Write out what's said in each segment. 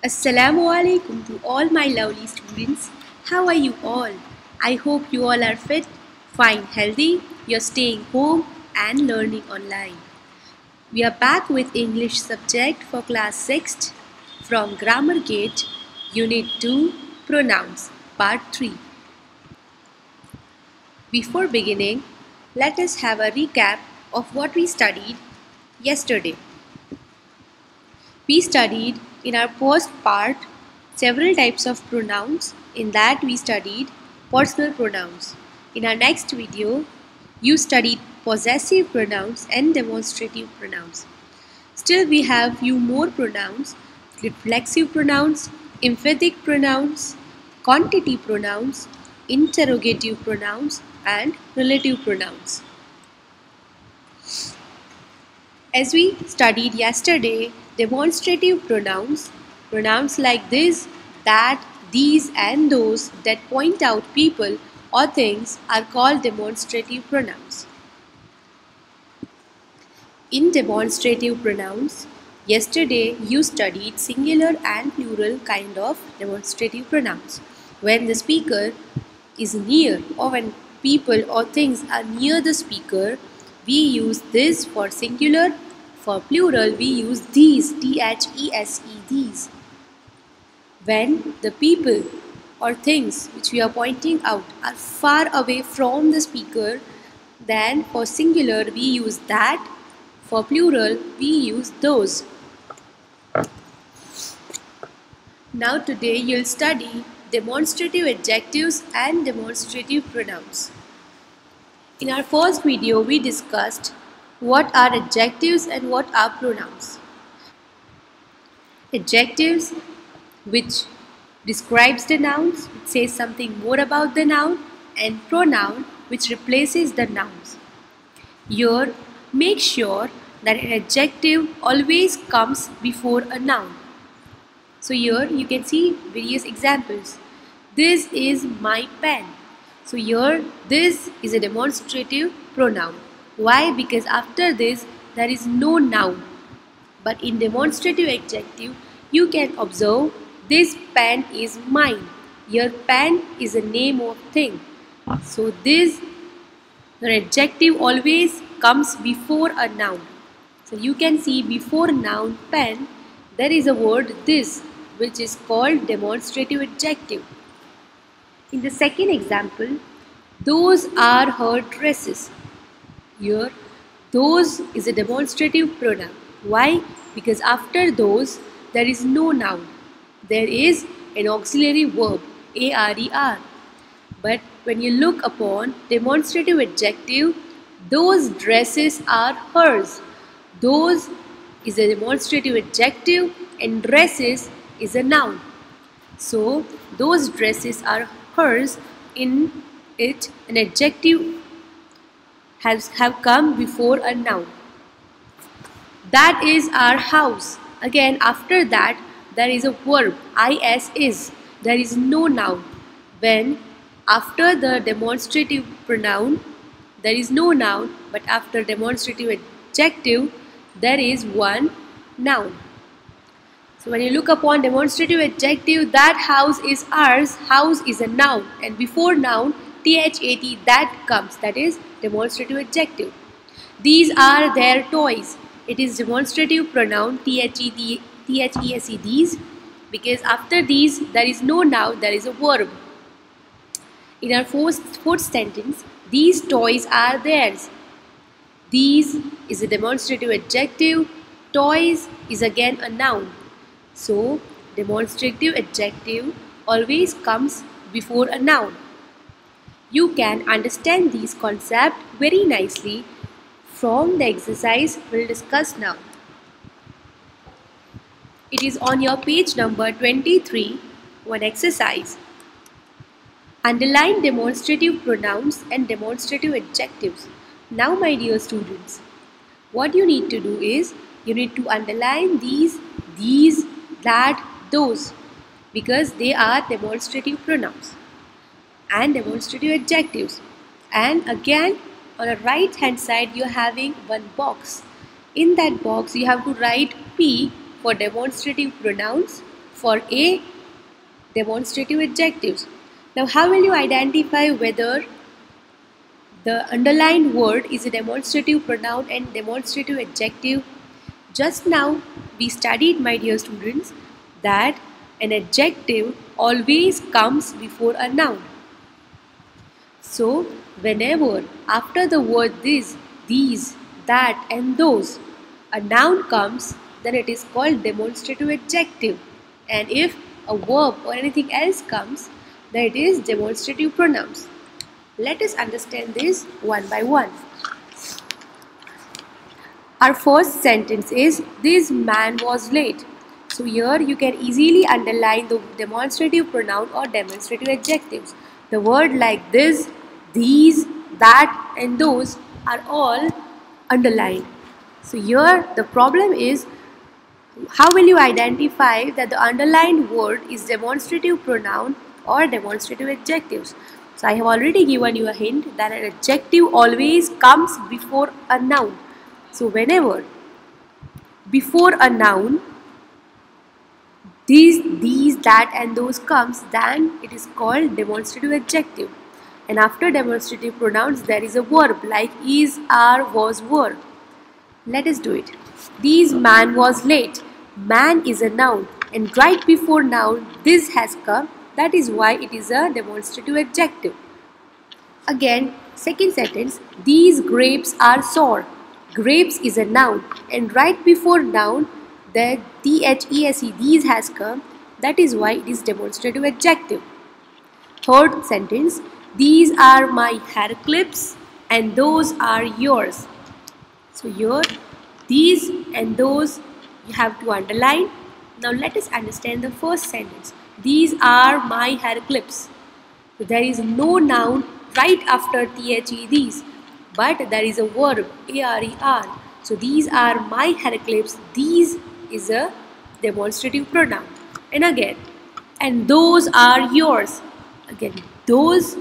Assalamu alaikum to all my lovely students. How are you all? I hope you all are fit, fine, healthy. You're staying home and learning online. We are back with English subject for class 6 from Grammar Gate, Unit 2, Pronouns, part 3. Before beginning, let us have a recap of what we studied yesterday. We studied in our first part several types of pronouns. In that we studied personal pronouns. In our next video, you studied possessive pronouns and demonstrative pronouns. Still we have few more pronouns: reflexive pronouns, emphatic pronouns, quantity pronouns, interrogative pronouns and relative pronouns. As we studied yesterday, demonstrative pronouns, pronouns like this, that, these and those that point out people or things are called demonstrative pronouns. In demonstrative pronouns, yesterday you studied singular and plural kind of demonstrative pronouns. When the speaker is near or when people or things are near the speaker, we use this for singular. For plural, we use these, these, these. When the people or things which we are pointing out are far away from the speaker, then for singular we use that. For plural, we use those. Now today you'll study demonstrative adjectives and demonstrative pronouns. In our first video, we discussed what are adjectives and what are pronouns. Adjectives, which describes the nouns, which says something more about the noun, and pronoun, which replaces the nouns. Here, make sure that an adjective always comes before a noun. So here you can see various examples. This is my pen. So here this is a demonstrative pronoun. Why? Because after this there is no noun. But in demonstrative adjective you can observe this pen is mine. Here pen is a name of thing. So this, the adjective always comes before a noun. So you can see before noun pen there is a word this, which is called demonstrative adjective. In the second example, those are her dresses. Here, those is a demonstrative pronoun. Why? Because after those, there is no noun. There is an auxiliary verb, ARER. But when you look upon demonstrative adjective, those dresses are hers. Those is a demonstrative adjective and dresses is a noun. So, those dresses are hers. In it, an adjective have come before a noun. That is our house. Again, after that there is a verb, is. There is no noun. When after the demonstrative pronoun there is no noun, but after demonstrative adjective there is one noun. So when you look upon demonstrative adjective, that house is ours, house is a noun, and before noun that, that comes, that is demonstrative adjective. These are their toys. It is demonstrative pronoun these, because after these there is no noun, there is a verb. In our fourth sentence, these toys are theirs. These is a demonstrative adjective, toys is again a noun. So, demonstrative adjective always comes before a noun. You can understand these concepts very nicely from the exercise we'll discuss now. It is on your page number 23, one exercise. Underline demonstrative pronouns and demonstrative adjectives. Now my dear students, what you need to do is, you need to underline these, that, those, because they are demonstrative pronouns and demonstrative adjectives. And again, on the right hand side you are having one box. In that box you have to write P for demonstrative pronouns, For A, demonstrative adjectives. Now how will you identify whether the underlined word is a demonstrative pronoun and demonstrative adjective? Just now we studied, my dear students, that an adjective always comes before a noun. So whenever after the word this, these, that and those a noun comes, then it is called demonstrative adjective. And if a verb or anything else comes, then it is demonstrative pronouns. Let us understand this one by one. Our first sentence is, this man was late. So here you can easily underline the demonstrative pronoun or demonstrative adjectives. The word like this, these, that and those are all underlined. So here the problem is, how will you identify that the underlined word is demonstrative pronoun or demonstrative adjectives? So I have already given you a hint that an adjective always comes before a noun. So whenever before a noun these, that and those comes, then it is called demonstrative adjective. And after demonstrative pronouns there is a verb like is, are, was, were. Let us do it. This man was late. Man is a noun and right before noun this has come. That is why it is a demonstrative adjective. Again, second sentence, these grapes are sour. Grapes is a noun and right before noun the THESE, these has come. That is why it is demonstrative adjective. Third sentence, these are my hair clips and those are yours. So here these and those you have to underline. Now let us understand the first sentence. These are my hair clips. So there is no noun right after THE these, but there is a verb ARER. So these are my hair clips. These is a demonstrative pronoun. And again, and those are yours. Again, those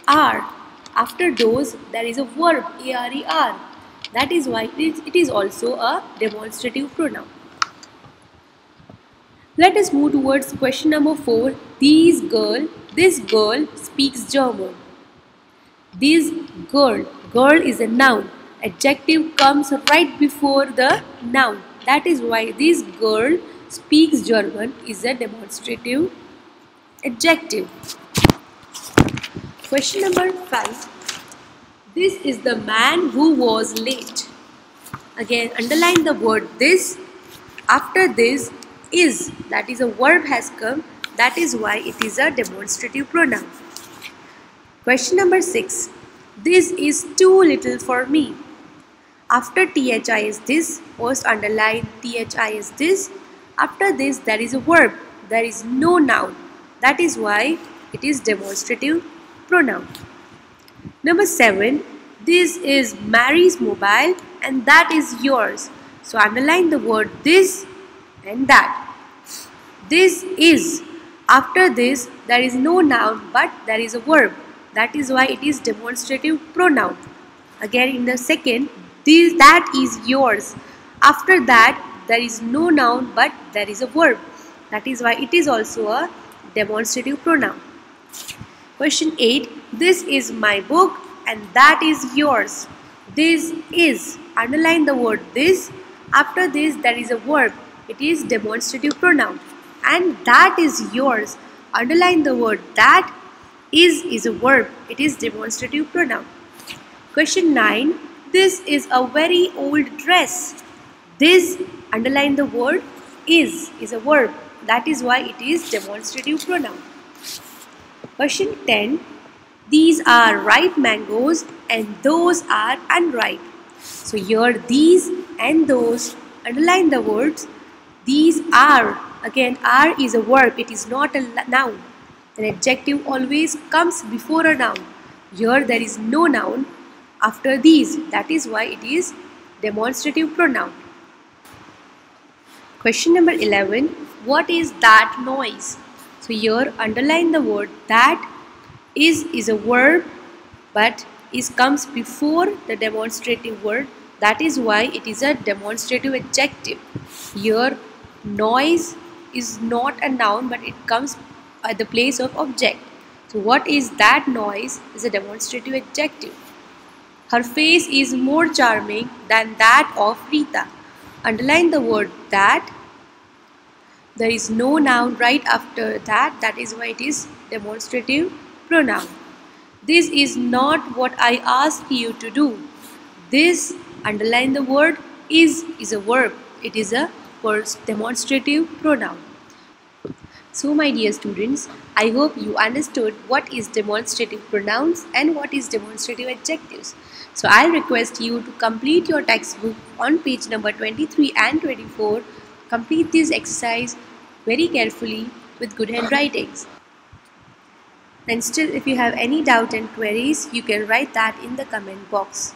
are. After those there is a verb ARER. That is why it is also a demonstrative pronoun. Let us move towards question number 4. This girl speaks German. This girl is a noun. Adjective comes right before the noun. That is why this girl speaks German is a demonstrative adjective. Question number 5. This is the man who was late. Again, underline the word this. After this is, that is a verb has come. That is why it is a demonstrative pronoun. Question number 6. This is too little for me. After THI is this, first underline THI is this. After this there is a verb. There is no noun. That is why it is demonstrative pronoun. Number 7. This is Mary's mobile and that is yours. So underline the word this and that. This is. After this there is no noun but there is a verb. That is why it is demonstrative pronoun. Again in the second, this, that is yours. After that there is no noun but there is a verb. That is why it is also a demonstrative pronoun. Question 8. This is my book and that is yours. This is. Underline the word this. After this there is a verb. It is demonstrative pronoun. And that is yours. Underline the word that. Is a verb. It is demonstrative pronoun. Question 9. This is a very old dress. This, underline the word is a verb. That is why it is demonstrative pronoun. Question 10. These are ripe mangoes and those are unripe. So here these and those, underline the words. These are. Again, are is a verb. It is not a noun. An adjective always comes before a noun. Here there is no noun after these. That is why it is demonstrative pronoun. Question number 11. What is that noise? So here underline the word that. Is a verb but comes before the demonstrative word. That is why it is a demonstrative adjective. Here noise is not a noun, but it comes at the place of object. So what is that noise is a demonstrative adjective. Her face is more charming than that of Rita. Underline the word that. There is no noun right after that. That is why it is demonstrative pronoun. This is not what I asked you to do. This, underline the word is a verb. It is a demonstrative pronoun. So my dear students, I hope you understood what is demonstrative pronouns and what is demonstrative adjectives. So I'll request you to complete your textbook on page number 23 and 24. Complete this exercise very carefully with good handwritings. And still, if you have any doubt and queries, you can write that in the comment box.